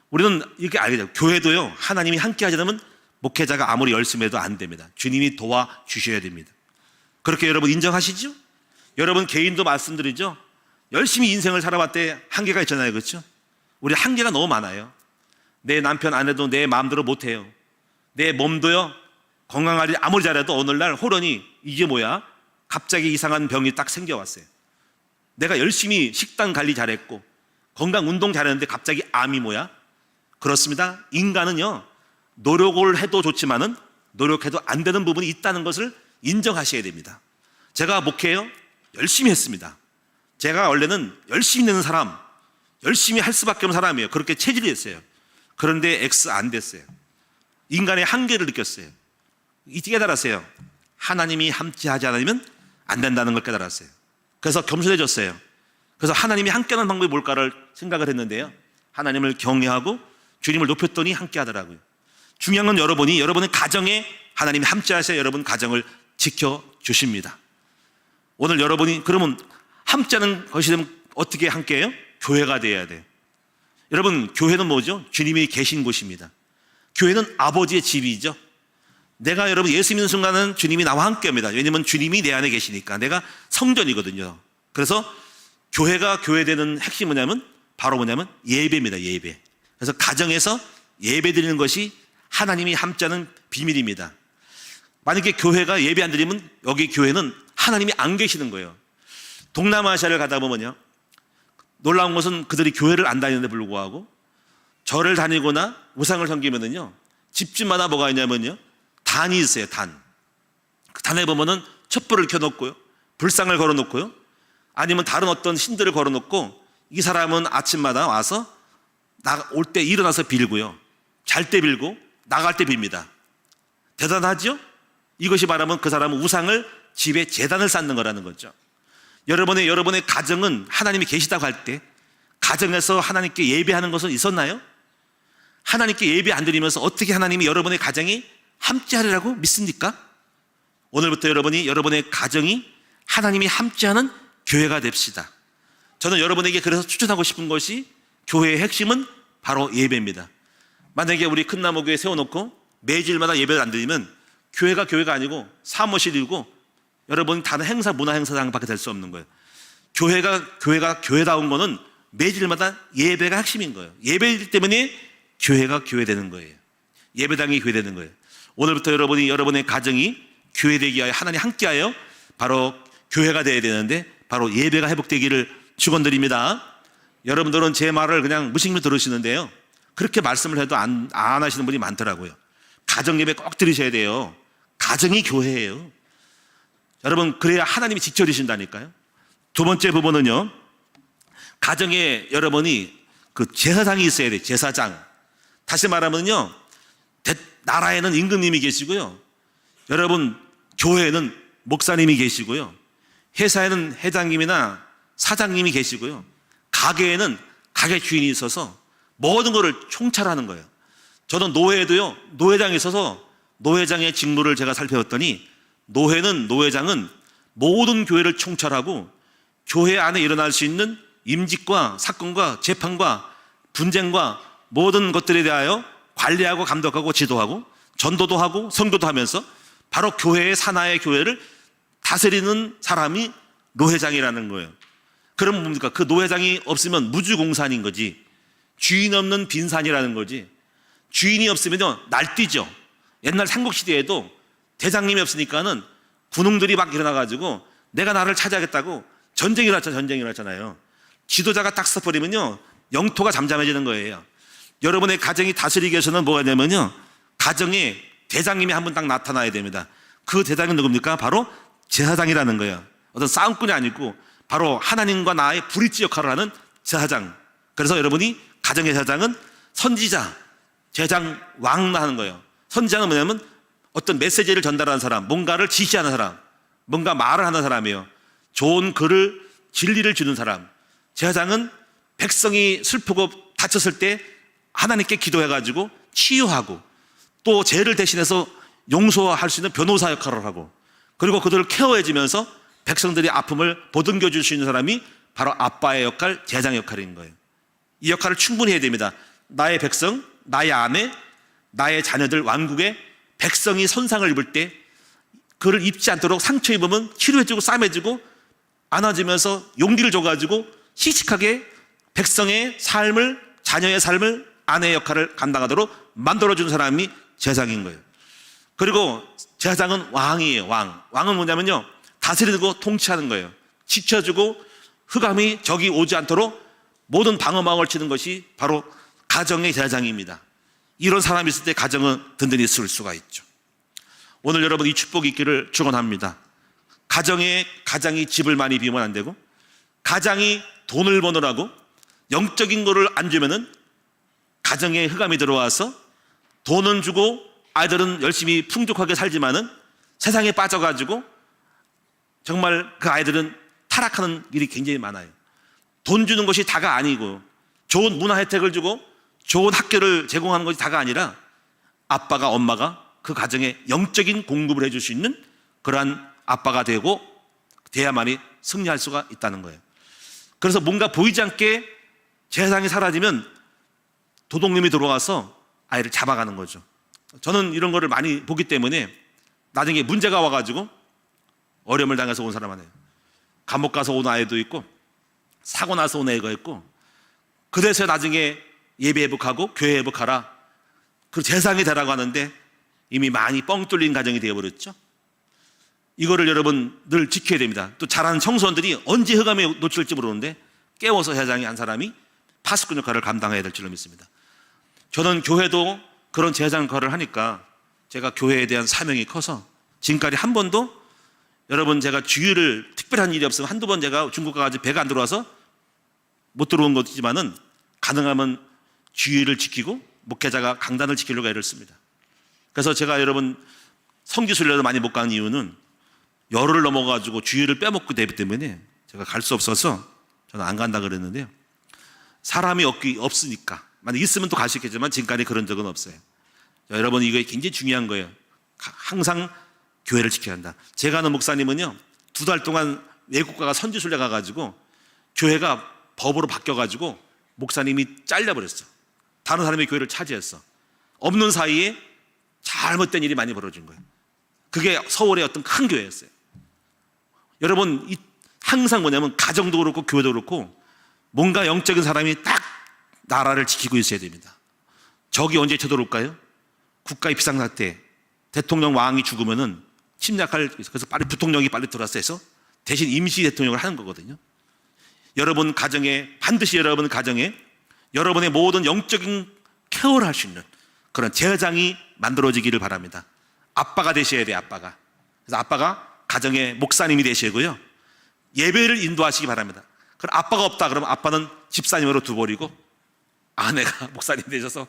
우리는 이렇게 알게 돼요. 교회도요, 하나님이 함께 하지 않으면 목회자가 아무리 열심히 해도 안 됩니다. 주님이 도와주셔야 됩니다. 그렇게 여러분 인정하시죠? 여러분 개인도 말씀드리죠. 열심히 인생을 살아봤대 한계가 있잖아요. 그렇죠? 우리 한계가 너무 많아요. 내 남편 아내도 내 마음대로 못해요. 내 몸도요, 건강하지 아무리 잘해도 오늘날 호련히 이게 뭐야? 갑자기 이상한 병이 딱 생겨왔어요. 내가 열심히 식단 관리 잘했고 건강 운동 잘했는데 갑자기 암이 뭐야? 그렇습니다. 인간은요, 노력을 해도 좋지만은 노력해도 안 되는 부분이 있다는 것을 인정하셔야 됩니다. 제가 목회요, 열심히 했습니다. 제가 원래는 열심히 내는 사람, 열심히 할 수밖에 없는 사람이에요. 그렇게 체질이 됐어요. 그런데 X 안 됐어요. 인간의 한계를 느꼈어요. 이때 깨달았어요. 하나님이 함께하지 않으면 안 된다는 걸 깨달았어요. 그래서 겸손해졌어요. 그래서 하나님이 함께하는 방법이 뭘까를 생각을 했는데요, 하나님을 경외하고 주님을 높였더니 함께하더라고요. 중요한 건 여러분이 여러분의 가정에 하나님이 함께하셔야 여러분 가정을 지켜주십니다. 오늘 여러분이 그러면 함께하는 것이 되면 어떻게 함께해요? 교회가 되어야 돼요. 여러분, 교회는 뭐죠? 주님이 계신 곳입니다. 교회는 아버지의 집이죠. 내가 여러분 예수 믿는 순간은 주님이 나와 함께합니다. 왜냐하면 주님이 내 안에 계시니까. 내가 성전이거든요. 그래서 교회가 교회되는 핵심이 뭐냐면 바로 뭐냐면 예배입니다. 예배. 그래서 가정에서 예배 드리는 것이 하나님이 함께하는 비밀입니다. 만약에 교회가 예배 안 드리면 여기 교회는 하나님이 안 계시는 거예요. 동남아시아를 가다 보면요, 놀라운 것은 그들이 교회를 안 다니는데 불구하고 절을 다니거나 우상을 섬기면은요, 집집마다 뭐가 있냐면요, 단이 있어요. 단. 그 단에 보면은 촛불을 켜놓고요, 불상을 걸어놓고요, 아니면 다른 어떤 신들을 걸어놓고 이 사람은 아침마다 와서 올 때 일어나서 빌고요, 잘 때 빌고 나갈 때 빕니다. 대단하죠? 이것이 말하면 그 사람은 우상을 집에 제단을 쌓는 거라는 거죠. 여러분의 가정은 하나님이 계시다고 할 때 가정에서 하나님께 예배하는 것은 있었나요? 하나님께 예배 안 드리면서 어떻게 하나님이 여러분의 가정이 함께하리라고 믿습니까? 오늘부터 여러분의 가정이 하나님이 함께하는 교회가 됩시다. 저는 여러분에게 그래서 추천하고 싶은 것이, 교회의 핵심은 바로 예배입니다. 만약에 우리 큰나무교회 세워놓고 매주일마다 예배를 안 드리면 교회가 아니고 사무실이고 여러분 다른 행사, 문화 행사장밖에 될 수 없는 거예요. 교회가 교회다운 거는 매주일마다 예배가 핵심인 거예요. 예배이기 때문에 교회가 교회되는 거예요. 예배당이 교회되는 거예요. 오늘부터 여러분의 가정이 교회되기 위하여 하나님 함께하여 바로 교회가 되어야 되는데 바로 예배가 회복되기를 축원드립니다. 여러분들은 제 말을 그냥 무심히 들으시는데요, 그렇게 말씀을 해도 안 하시는 분이 많더라고요. 가정 예배 꼭 들으셔야 돼요. 가정이 교회예요. 여러분, 그래야 하나님이 지켜주신다니까요. 두 번째 부분은요, 가정에 여러분이 그 제사장이 있어야 돼요. 제사장. 다시 말하면요, 나라에는 임금님이 계시고요, 여러분 교회에는 목사님이 계시고요, 회사에는 회장님이나 사장님이 계시고요, 가게에는 가게 주인이 있어서 모든 것을 총찰하는 거예요. 저는 노회에도요, 노회장에 있어서 노회장의 직무를 제가 살펴봤더니 노회장은 모든 교회를 총찰하고 교회 안에 일어날 수 있는 임직과 사건과 재판과 분쟁과 모든 것들에 대하여 관리하고 감독하고 지도하고 전도도 하고 선교도 하면서 바로 교회의 산하의 교회를 다스리는 사람이 노회장이라는 거예요. 그럼 뭡니까? 그 노회장이 없으면 무주공산인 거지. 주인 없는 빈산이라는 거지. 주인이 없으면요, 날뛰죠. 옛날 삼국시대에도 대장님이 없으니까는 군웅들이 막 일어나가지고 내가 나를 찾아야겠다고 전쟁이 일어났잖아요. 지도자가 딱 서버리면요, 영토가 잠잠해지는 거예요. 여러분의 가정이 다스리기 위해서는 뭐가 되냐면요, 가정에 대장님이 한 분 딱 나타나야 됩니다. 그 대장이 누굽니까? 바로 제사장이라는 거예요. 어떤 싸움꾼이 아니고 바로 하나님과 나의 브릿지 역할을 하는 제사장. 그래서 여러분이 가정의 제사장은 선지자, 제장, 왕 하는 거예요. 선지자는 뭐냐면 어떤 메시지를 전달하는 사람, 뭔가를 지시하는 사람, 뭔가 말을 하는 사람이에요. 좋은 글을, 진리를 주는 사람. 제사장은 백성이 슬프고 다쳤을 때 하나님께 기도해가지고 치유하고 또 죄를 대신해서 용서할 수 있는 변호사 역할을 하고 그리고 그들을 케어해주면서 백성들의 아픔을 보듬겨 줄 수 있는 사람이 바로 아빠의 역할, 제사장의 역할인 거예요. 이 역할을 충분히 해야 됩니다. 나의 백성, 나의 아내, 나의 자녀들, 왕국에 백성이 손상을 입을 때 그를 입지 않도록 상처 입으면 치료해주고 싸매주고 안아주면서 용기를 줘가지고 씩씩하게 백성의 삶을, 자녀의 삶을, 아내의 역할을 감당하도록 만들어주는 사람이 제사장인 거예요. 그리고 제사장은 왕이에요. 왕은 뭐냐면요, 다스리고 통치하는 거예요. 지켜주고 흑암이 적이 오지 않도록 모든 방어막을 치는 것이 바로 가정의 제사장입니다. 이런 사람이 있을 때 가정은 든든히 쓸 수가 있죠. 오늘 여러분 이 축복이 있기를 축원합니다. 가장이 집을 많이 비우면 안 되고 가장이 돈을 버느라고 영적인 거를 안 주면은 가정에 흑암이 들어와서 돈은 주고 아이들은 열심히 풍족하게 살지만은 세상에 빠져가지고 정말 그 아이들은 타락하는 일이 굉장히 많아요. 돈 주는 것이 다가 아니고 좋은 문화 혜택을 주고 좋은 학교를 제공하는 것이 다가 아니라 아빠가, 엄마가 그 가정에 영적인 공급을 해줄 수 있는 그러한 아빠가 되고 돼야만이 승리할 수가 있다는 거예요. 그래서 뭔가 보이지 않게 재산이 사라지면 도둑놈이 들어와서 아이를 잡아가는 거죠. 저는 이런 거를 많이 보기 때문에 나중에 문제가 와가지고 어려움을 당해서 온 사람 아니에요. 감옥 가서 온 아이도 있고 사고 나서 온 애가 있고 그래서 나중에 예배 회복하고 교회 회복하라 그 재상이 되라고 하는데 이미 많이 뻥 뚫린 가정이 되어버렸죠. 이거를 여러분 늘 지켜야 됩니다. 또 잘하는 청소년들이 언제 흑암에 노출될지 모르는데 깨워서 회장이 한 사람이 파수꾼 역할을 감당해야 될 줄로 믿습니다. 저는 교회도 그런 제사장 역할을 하니까 제가 교회에 대한 사명이 커서 지금까지 한 번도 여러분 제가 주일을 특별한 일이 없으면 한두 번 제가 중국 가가지고 배가 안 들어와서 못 들어온 것이지만은 가능하면 주일을 지키고 목회자가 강단을 지키려고 애를 씁니다. 그래서 제가 여러분 성지순례도 많이 못 가는 이유는 열흘을 넘어가지고 주일을 빼먹고 되기 때문에 제가 갈 수 없어서 저는 안 간다 그랬는데요. 사람이 없으니까 만약 있으면 또 갈 수 있겠지만 지금까지 그런 적은 없어요. 여러분 이거 굉장히 중요한 거예요. 항상 교회를 지켜야 한다. 제가 아는 목사님은요 2달 동안 외국 가가 선지순례 가가지고 교회가 법으로 바뀌어가지고 목사님이 잘려버렸어. 다른 사람이 교회를 차지했어. 없는 사이에 잘못된 일이 많이 벌어진 거예요. 그게 서울의 어떤 큰 교회였어요. 여러분 항상 뭐냐면 가정도 그렇고 교회도 그렇고 뭔가 영적인 사람이 딱 나라를 지키고 있어야 됩니다. 적이 언제 쳐들어올까요? 국가의 비상사태, 대통령 왕이 죽으면은 침략할, 그래서 빨리 부통령이 빨리 들어와서 해서 대신 임시 대통령을 하는 거거든요. 여러분 가정에, 반드시 여러분 가정에 여러분의 모든 영적인 케어를 할 수 있는 그런 제사장이 만들어지기를 바랍니다. 아빠가 되셔야 돼요, 아빠가. 그래서 아빠가 가정의 목사님이 되시고요. 예배를 인도하시기 바랍니다. 그럼 아빠가 없다 그러면 아빠는 집사님으로 두버리고 아내가 목사님 되셔서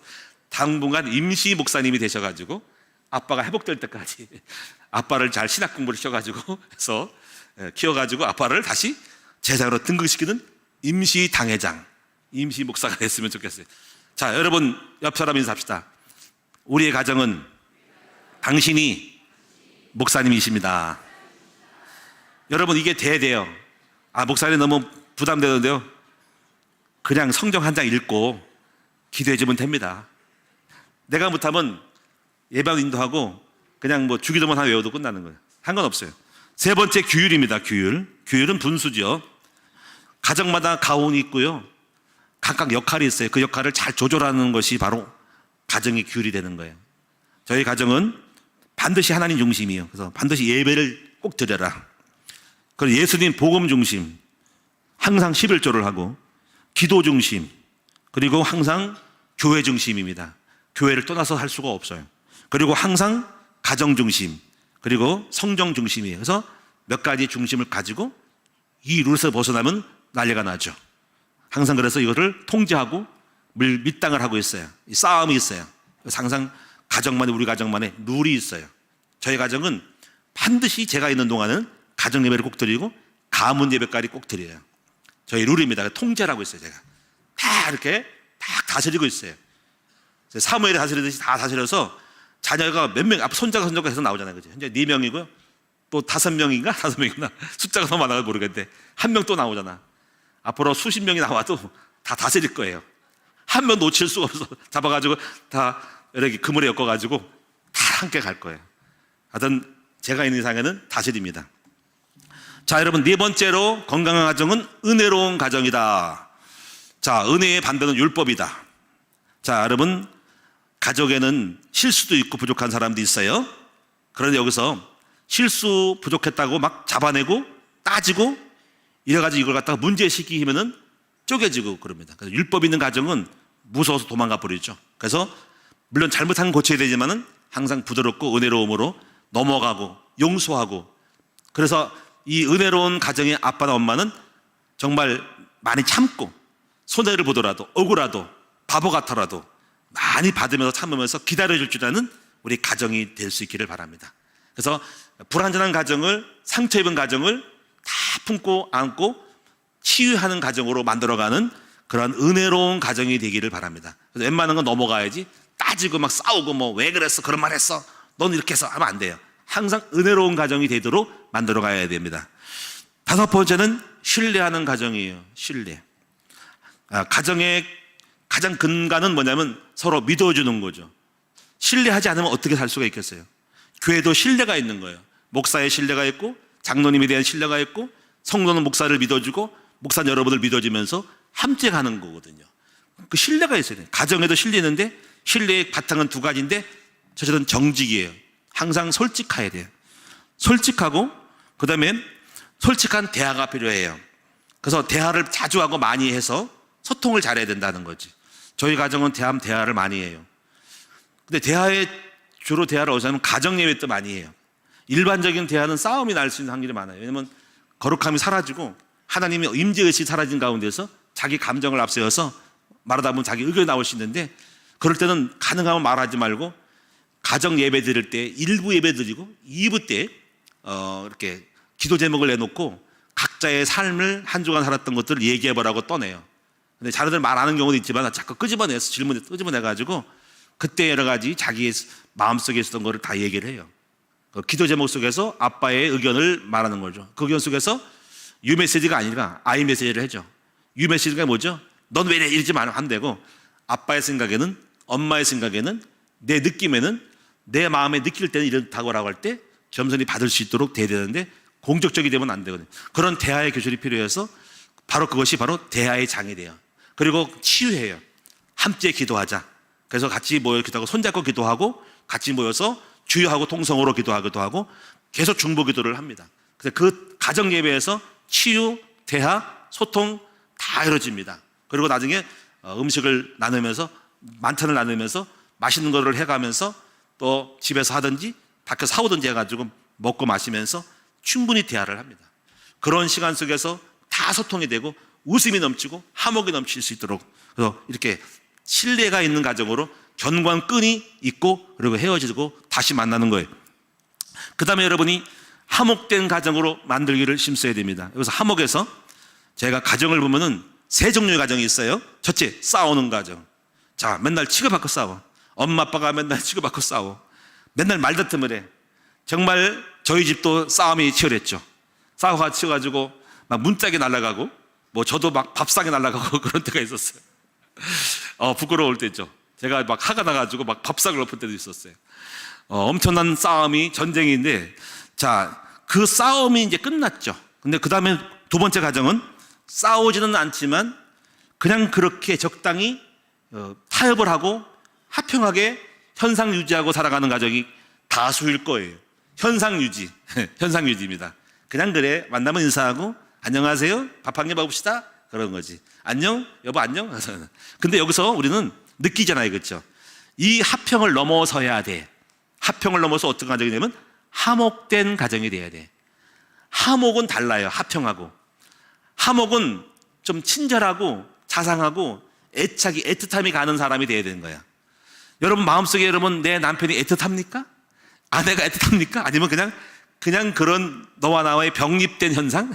당분간 임시 목사님이 되셔가지고 아빠가 회복될 때까지 아빠를 잘 신학 공부를 시켜가지고 해서 키워가지고 아빠를 다시 제사장으로 등극시키는 임시 당회장, 임시 목사가 됐으면 좋겠어요. 자, 여러분 옆 사람 인사합시다. 우리의 가정은 당신이 목사님이십니다. 여러분 이게 돼요. 목사님 너무 부담되는데요. 그냥 성경 한 장 읽고 기도해 주면 됩니다. 내가 못하면 예방 인도하고 그냥 뭐 주기도문 하나 외워도 끝나는 거예요. 상관없어요. 세 번째 규율입니다. 규율은 분수죠. 가정마다 가훈이 있고요. 각각 역할이 있어요. 그 역할을 잘 조절하는 것이 바로 가정의 규율이 되는 거예요. 저희 가정은 반드시 하나님 중심이에요. 그래서 반드시 예배를 꼭 드려라. 그리고 예수님 복음 중심, 항상 11조를 하고 기도 중심, 그리고 항상 교회 중심입니다. 교회를 떠나서 할 수가 없어요. 그리고 항상 가정 중심, 그리고 성경 중심이에요. 그래서 몇 가지 중심을 가지고 이 룰에서 벗어나면 난리가 나죠. 항상 그래서 이거를 통제하고 밀당을 하고 있어요. 이 싸움이 있어요. 그래서 항상 우리 가정만의 룰이 있어요. 저희 가정은 반드시 제가 있는 동안은 가정 예배를 꼭 드리고 가문 예배까지 꼭 드려요. 저희 룰입니다. 통제라고 있어요. 제가 다 이렇게 다 다스리고 있어요. 사무엘이 다스리듯이 다 다스려서 자녀가 몇 명, 앞 손자가 해서 나오잖아요. 그죠? 현재 4명이고요. 또 5명인가? 5명이구나. 숫자가 너무 많아서 모르겠는데 1명 또 나오잖아. 앞으로 수십 명이 나와도 다 다스릴 거예요. 한 명 놓칠 수가 없어. 잡아가지고 다 이렇게 그물에 엮어가지고 다 함께 갈 거예요. 하여튼 제가 있는 이상에는 다스립니다. 자, 여러분 네 번째로 건강한 가정은 은혜로운 가정이다. 자, 은혜의 반대는 율법이다. 자, 여러분 가족에는 실수도 있고 부족한 사람도 있어요. 그런데 여기서 실수 부족했다고 막 잡아내고 따지고 이래가지고 이걸 갖다가 문제시키면은 쪼개지고 그럽니다. 그래서 율법 있는 가정은 무서워서 도망가 버리죠. 그래서 물론 잘못한 건 고쳐야 되지만은 항상 부드럽고 은혜로움으로 넘어가고 용서하고, 그래서 이 은혜로운 가정의 아빠나 엄마는 정말 많이 참고 손해를 보더라도 억울하도 바보 같아라도 많이 받으면서 참으면서 기다려줄 줄 아는 우리 가정이 될 수 있기를 바랍니다. 그래서 불완전한 가정을, 상처 입은 가정을 다 품고 안고 치유하는 가정으로 만들어가는 그런 은혜로운 가정이 되기를 바랍니다. 그래서 웬만한 건 넘어가야지 따지고 막 싸우고 뭐 왜 그랬어 그런 말 했어 넌 이렇게 해서 하면 안 돼요. 항상 은혜로운 가정이 되도록 만들어가야 됩니다. 5번째는 신뢰하는 가정이에요. 신뢰. 가정의 가장 근간은 뭐냐면 서로 믿어주는 거죠. 신뢰하지 않으면 어떻게 살 수가 있겠어요. 교회도 신뢰가 있는 거예요. 목사의 신뢰가 있고 장로님에 대한 신뢰가 있고 성도는 목사를 믿어주고 목사는 여러분을 믿어주면서 함께 가는 거거든요. 그 신뢰가 있어야 돼요. 가정에도 신뢰 있는데 신뢰의 바탕은 두 가지인데 첫째는 정직이에요. 항상 솔직해야 돼요. 솔직하고 그다음에 솔직한 대화가 필요해요. 그래서 대화를 자주 하고 많이 해서 소통을 잘해야 된다는 거지. 저희 가정은 대화를 많이 해요. 근데 주로 대화를 어디서 하면 가정 예배 때 많이 해요. 일반적인 대화는 싸움이 날 수 있는 확률이 많아요. 왜냐면 거룩함이 사라지고 하나님의 임재의식이 사라진 가운데서 자기 감정을 앞세워서 말하다 보면 자기 의견이 나올 수 있는데, 그럴 때는 가능하면 말하지 말고 가정 예배 드릴 때 1부 예배 드리고 2부 때 이렇게 기도 제목을 내놓고 각자의 삶을 한 주간 살았던 것들을 얘기해보라고 떠내요. 근데 자녀들 말하는 경우도 있지만 자꾸 끄집어내서 질문에 끄집어내가지고 그때 여러 가지 자기의 마음속에 있었던 거를 다 얘기를 해요. 그 기도 제목 속에서 아빠의 의견을 말하는 거죠. 그 의견 속에서 유 메시지가 아니라 아이 메시지를 해줘. 유 메시지가 뭐죠? 넌 왜 이러지 말면 안 되고, 아빠의 생각에는, 엄마의 생각에는, 내 느낌에는, 내 마음에 느낄 때는 이렇다고라고 할 때 겸손히 받을 수 있도록 돼야 되는데 공격적이 되면 안 되거든요. 그런 대화의 교실이 필요해서 바로 그것이 바로 대화의 장이 돼요. 그리고 치유해요. 함께 기도하자. 그래서 같이 모여 기도하고 손잡고 기도하고 같이 모여서 주여하고 통성으로 기도하기도 하고 계속 중보 기도를 합니다. 그래서 그 가정 예배에서 치유, 대화, 소통 다 이루어집니다. 그리고 나중에 음식을 나누면서 만찬을 나누면서 맛있는 거를 해가면서 또 집에서 하든지 밖에서 사오든지 해가지고 먹고 마시면서 충분히 대화를 합니다. 그런 시간 속에서 다 소통이 되고 웃음이 넘치고 화목이 넘칠 수 있도록, 그래서 이렇게 신뢰가 있는 가정으로 견고한 끈이 있고 그리고 헤어지고 다시 만나는 거예요. 그 다음에 여러분이 화목된 가정으로 만들기를 힘써야 됩니다. 여기서 화목에서 제가 가정을 보면은 세 종류의 가정이 있어요. 첫째, 싸우는 가정. 자, 맨날 치고받고 싸워. 엄마 아빠가 맨날 치고받고 싸워. 맨날 말다툼을 해. 정말 저희 집도 싸움이 치열했죠. 싸워가지고 막 문짝이 날아가고, 뭐 저도 막 밥상에 날아가고 그런 때가 있었어요. 부끄러울 때 있죠. 제가 막 화가 나가지고 막 밥상을 엎을 때도 있었어요. 엄청난 싸움이 전쟁인데, 자, 그 싸움이 이제 끝났죠. 근데 그 다음에 두 번째 가정은 싸우지는 않지만 그냥 그렇게 적당히 타협을 하고 화평하게 현상 유지하고 살아가는 가정이 다수일 거예요. 현상 유지, 현상 유지입니다. 그냥 그래, 만나면 인사하고 안녕하세요, 밥 한 개 먹읍시다, 그런 거지. 안녕, 여보 안녕. 근데 여기서 우리는 느끼잖아요, 그렇죠? 이 화평을 넘어서야 돼. 화평을 넘어서 어떤 가정이 되면 화목된 가정이 돼야 돼. 화목은 달라요, 화평하고. 화목은 좀 친절하고 자상하고 애착이, 애틋함이 가는 사람이 돼야 되는 거야. 여러분 마음속에 여러분 내 남편이 애틋합니까? 아내가 애틋합니까? 아니면 그냥 그런 너와 나와의 병립된 현상?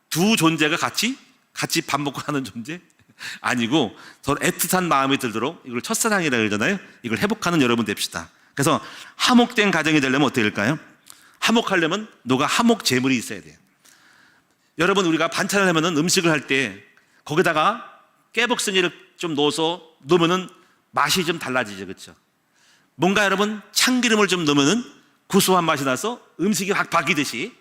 두 존재가 같이 밥 먹고 하는 존재? 아니고 서로 애틋한 마음이 들도록, 이걸 첫사랑이라고 그러잖아요. 이걸 회복하는 여러분 됩시다. 그래서 화목된 가정이 되려면 어떻게 될까요? 화목하려면 누가 화목 제물이 있어야 돼요. 여러분, 우리가 반찬을 하면은, 음식을 할 때 거기다가 깨복숭이를 좀 넣어서 넣으면은 맛이 좀 달라지죠, 그렇죠? 뭔가 여러분 참기름을 좀 넣으면은 구수한 맛이 나서 음식이 확 바뀌듯이,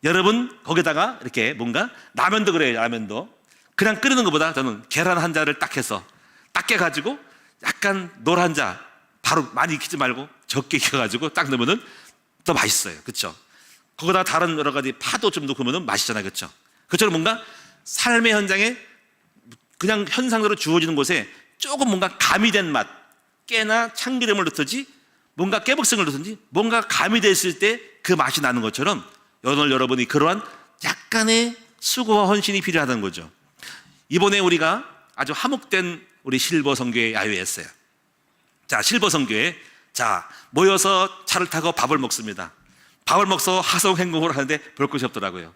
여러분 거기다가 이렇게 뭔가, 라면도 그래요. 라면도 그냥 끓이는 것보다 저는 계란 한 자를 딱 해서 딱 깨가지고 약간 노란 자, 바로 많이 익히지 말고 적게 익혀가지고 딱 넣으면은 더 맛있어요, 그렇죠? 거기다 다른 여러 가지 파도 좀 넣고 그러면 맛있잖아요, 그렇죠? 그처럼 뭔가 삶의 현장에 그냥 현상으로 주어지는 곳에 조금 뭔가 가미된 맛, 깨나 참기름을 넣든지 뭔가 깨복숭이를 넣든지 뭔가 가미됐을 때 그 맛이 나는 것처럼, 오늘 여러분이 그러한 약간의 수고와 헌신이 필요하다는 거죠. 이번에 우리가 아주 화목된 우리 실버 선교회 야유했어요. 자, 실버 선교회, 자, 모여서 차를 타고 밥을 먹습니다. 밥을 먹어서 하성 행동을 하는데 볼 것이 없더라고요.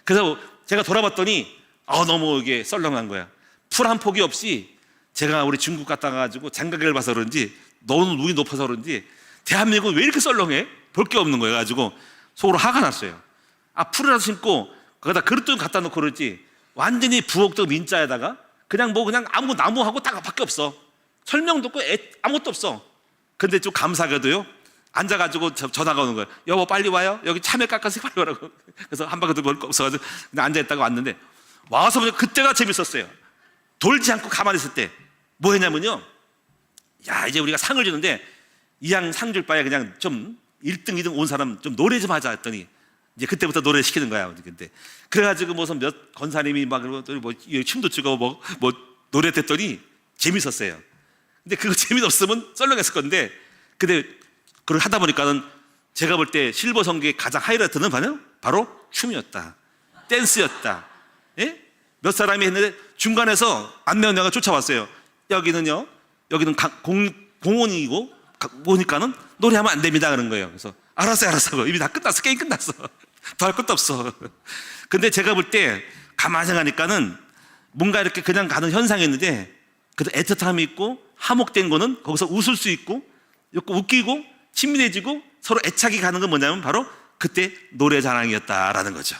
그래서 제가 돌아봤더니 너무 이게 썰렁한 거야. 풀 한 폭이 없이, 제가 우리 중국 갔다 가가지고 장가계를 봐서 그런지, 너무 눈이 높아서 그런지 대한민국 왜 이렇게 썰렁해? 볼 게 없는 거예요. 가지고 속으로 화가 났어요. 풀이라도 심고 거기다 그릇도 갖다 놓고 그러지, 완전히 부엌도 민자에다가 그냥 아무 나무하고 딱 밖에 없어. 설명도 없고 아무것도 없어. 근데 좀 감사하게도요, 앉아가지고 전화가 오는 거예요. 여보 빨리 와요, 여기 참외 깎아서 빨리 와라고. 그래서 한 바퀴도 볼 거 없어가지고 그냥 앉아있다가 왔는데, 와서 보니까 그때가 재밌었어요. 돌지 않고 가만히 있을 때 뭐 했냐면요, 야, 이제 우리가 상을 주는데 이왕 상 줄 바에 그냥 좀 1등 2등 온 사람 좀 노래 좀 하자 했더니, 이제 그때부터 노래 시키는 거야. 근데 그래가지고 무슨 몇 권사님이 막 뭐 춤도 추고 뭐 노래 했더니 재밌었어요. 근데 그거 재미없으면 썰렁했을 건데, 근데 그걸 하다 보니까는 제가 볼 때 실버 선교의 가장 하이라이트는 바로 춤이었다, 댄스였다. 예? 몇 사람이 했는데 중간에서 안내원장가 쫓아왔어요. 여기는 공원이고 보니까는 노래하면 안 됩니다 그런 거예요. 그래서 알았어요. 이미 다 끝났어, 게임 끝났어. 더 할 것도 없어. 근데 제가 볼 때 가만히 생각하니까는 뭔가 이렇게 그냥 가는 현상이었는데, 그래도 애틋함이 있고 화목된 거는 거기서 웃을 수 있고 웃기고 친밀해지고 서로 애착이 가는 건 뭐냐면 바로 그때 노래 자랑이었다라는 거죠.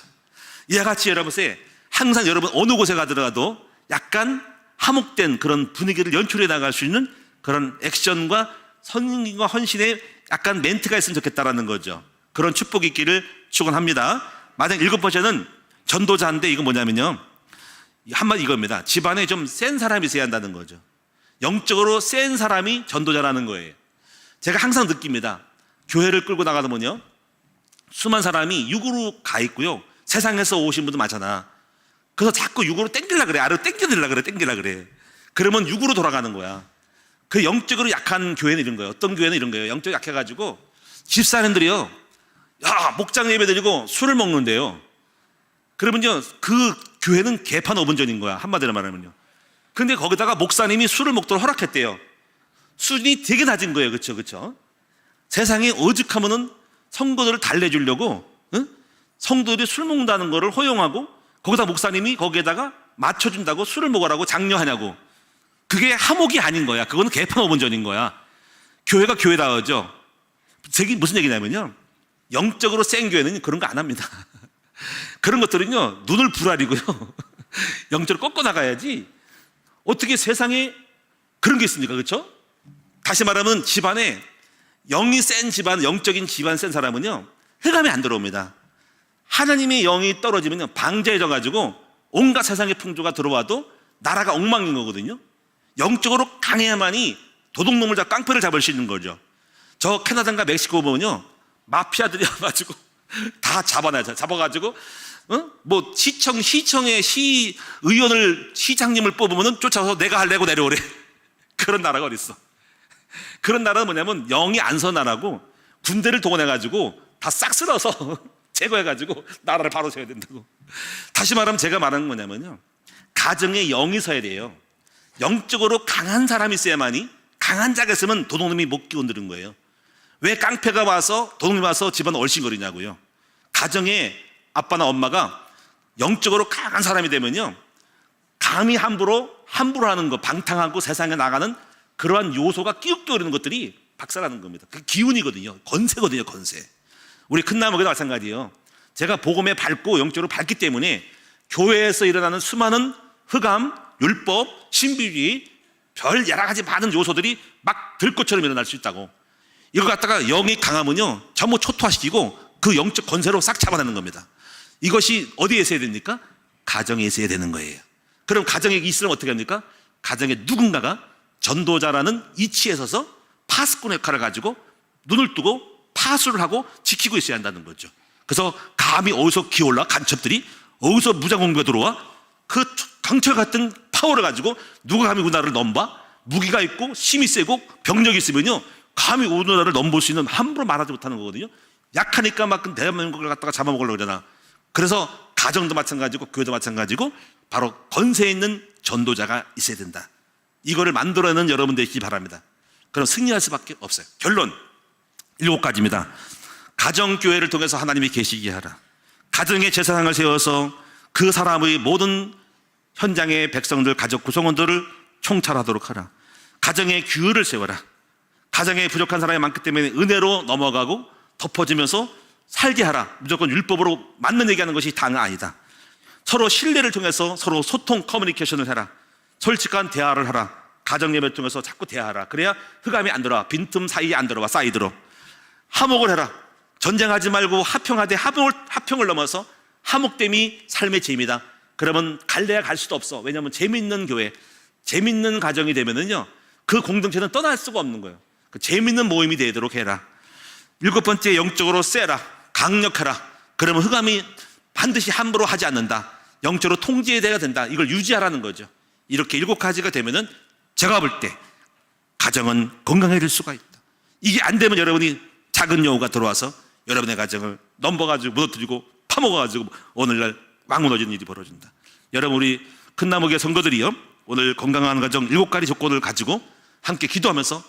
이와 같이 여러분의 항상 여러분 어느 곳에 가더라도 약간 화목된 그런 분위기를 연출해 나갈 수 있는 그런 액션과 선과 헌신의 약간 멘트가 있으면 좋겠다라는 거죠. 그런 축복이 있기를 축원합니다. 마지막 7번째는 전도자인데, 이건 뭐냐면요, 한마디 이겁니다. 집안에 좀 센 사람이 있어야 한다는 거죠. 영적으로 센 사람이 전도자라는 거예요. 제가 항상 느낍니다. 교회를 끌고 나가다 보면요, 수많은 사람이 육으로 가 있고요, 세상에서 오신 분도 많잖아. 그래서 자꾸 육으로 땡기려고 그래. 아래로 땡기려고 그래. 그러면 육으로 돌아가는 거야. 그 영적으로 약한 교회는 이런 거예요. 어떤 교회는 이런 거예요. 영적으로 약해가지고 집사님들이요, 야, 목장 예배 드리고 술을 먹는데요. 그러면요, 그 교회는 개판 5분 전인 거야, 한마디로 말하면요. 근데 거기다가 목사님이 술을 먹도록 허락했대요. 수준이 되게 낮은 거예요. 그렇죠? 세상에 오죽하면은 성도들을 달래주려고, 응? 성도들이 술 먹는다는 거를 허용하고, 거기다 목사님이 거기에다가 맞춰준다고 술을 먹으라고 장려하냐고. 그게 하목이 아닌 거야. 그거는 개판 5분 전인 거야. 교회가 교회다워죠. 저게 무슨 얘기냐면요, 영적으로 센 교회는 그런 거 안 합니다. 그런 것들은요, 눈을 부라리고요, 영적으로 꺾어 나가야지. 어떻게 세상에 그런 게 있습니까? 그렇죠? 다시 말하면 집안에 영이 센 집안, 영적인 집안 센 사람은요, 흑암이 안 들어옵니다. 하나님의 영이 떨어지면요, 방자해져 가지고 온갖 세상의 풍조가 들어와도 나라가 엉망인 거거든요. 영적으로 강해야만이 도둑놈을 잡고 깡패를 잡을 수 있는 거죠. 저 캐나다인가 멕시코 보면요, 마피아들이 와가지고 다 잡아가지고 뭐 시청의 시의원을, 시장님을 뽑으면은 쫓아서 내가 할래고 내려오래. 그런 나라가 어딨어. 그런 나라는 뭐냐면 영이 안 선 나라고, 군대를 동원해가지고 다 싹 쓸어서 제거해가지고 나라를 바로 세워야 된다고. 다시 말하면 제가 말하는 뭐냐면요, 가정에 영이 서야 돼요. 영적으로 강한 사람이 있어야만이, 강한 자가 있으면 도둑놈이 못 끼어드는 거예요. 왜 깡패가 와서, 도둑놈이 와서 집안 얼씬거리냐고요. 가정에 아빠나 엄마가 영적으로 강한 사람이 되면요, 감히 함부로 하는 거, 방탕하고 세상에 나가는 그러한 요소가 끼우끼우리는 것들이 박살나는 겁니다. 그게 기운이거든요. 건세거든요, 건세. 우리 큰나무교도 마찬가지예요. 제가 복음에 밝고 영적으로 밝기 때문에 교회에서 일어나는 수많은 흑암, 율법, 신비주의, 별 여러 가지 많은 요소들이 막 들꽃처럼 일어날 수 있다고. 이거 갖다가 영이 강하면요, 전부 초토화시키고 그 영적 건세로 싹 잡아내는 겁니다. 이것이 어디에 있어야 됩니까? 가정에 있어야 되는 거예요. 그럼 가정에 있으면 어떻게 합니까? 가정에 누군가가 전도자라는 이치에 서서 파수꾼 역할을 가지고 눈을 뜨고 파수를 하고 지키고 있어야 한다는 거죠. 그래서 감히 어디서 기어올라 간첩들이, 어디서 무장공비가 들어와, 그 강철 같은 파워를 가지고 누가 감히 우리나라를 넘봐? 무기가 있고 힘이 세고 병력이 있으면요, 감히 우리나라를 넘볼 수 있는, 함부로 말하지 못하는 거거든요. 약하니까 막 대한민국을 갖다가 잡아먹으려고 그러잖아. 그래서 가정도 마찬가지고 교회도 마찬가지고 바로 건세 있는 전도자가 있어야 된다. 이거를 만들어내는 여러분 되시기 바랍니다. 그럼 승리할 수밖에 없어요. 결론 7가지입니다. 가정교회를 통해서 하나님이 계시게 하라. 가정의 제사장을 세워서 그 사람의 모든 현장의 백성들, 가족 구성원들을 총찰하도록 하라. 가정의 규율을 세워라. 가정에 부족한 사람이 많기 때문에 은혜로 넘어가고 덮어지면서 살게 하라. 무조건 율법으로 맞는 얘기하는 것이 다는 아니다. 서로 신뢰를 통해서 서로 소통, 커뮤니케이션을 해라. 솔직한 대화를 하라. 가정예배를 통해서 자꾸 대화하라. 그래야 흑암이 안 들어와. 빈틈 사이에 안 들어와. 사이드로. 화목을 해라. 전쟁하지 말고 화평하되, 화평을 넘어서 화목됨이 삶의 재미다. 그러면 갈래야 갈 수도 없어. 왜냐하면 재밌는 교회, 재밌는 가정이 되면은요, 그 공동체는 떠날 수가 없는 거예요. 그 재밌는 모임이 되도록 해라. 7번째, 영적으로 세라. 강력하라. 그러면 흑암이 반드시 함부로 하지 않는다. 영적으로 통제돼야 된다. 이걸 유지하라는 거죠. 이렇게 7가지가 되면은 제가 볼 때 가정은 건강해질 수가 있다. 이게 안 되면 여러분이 작은 여우가 들어와서 여러분의 가정을 넘버가지고 무너뜨리고 파먹어가지고 오늘날 왕무너지는 일이 벌어진다. 여러분, 우리 큰나무교회 성도들이요, 오늘 건강한 가정 7가지 조건을 가지고 함께 기도하면서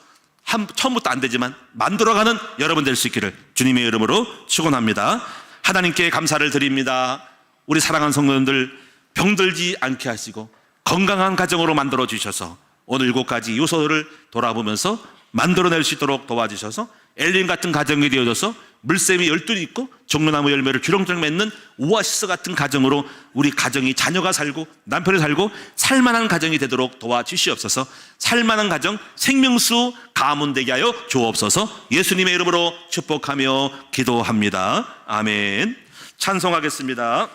처음부터 안 되지만 만들어가는 여러분 될 수 있기를 주님의 이름으로 축원합니다. 하나님께 감사를 드립니다. 우리 사랑하는 성도님들 병들지 않게 하시고 건강한 가정으로 만들어 주셔서 오늘 7가지 요소를 돌아보면서 만들어낼 수 있도록 도와주셔서 엘린 같은 가정이 되어져서 물샘이 12이 있고 종려나무 열매를 주렁주렁 맺는 오아시스 같은 가정으로 우리 가정이, 자녀가 살고 남편이 살고 살만한 가정이 되도록 도와주시옵소서. 살만한 가정, 생명수 가문되게 하여 주옵소서. 예수님의 이름으로 축복하며 기도합니다. 아멘. 찬송하겠습니다.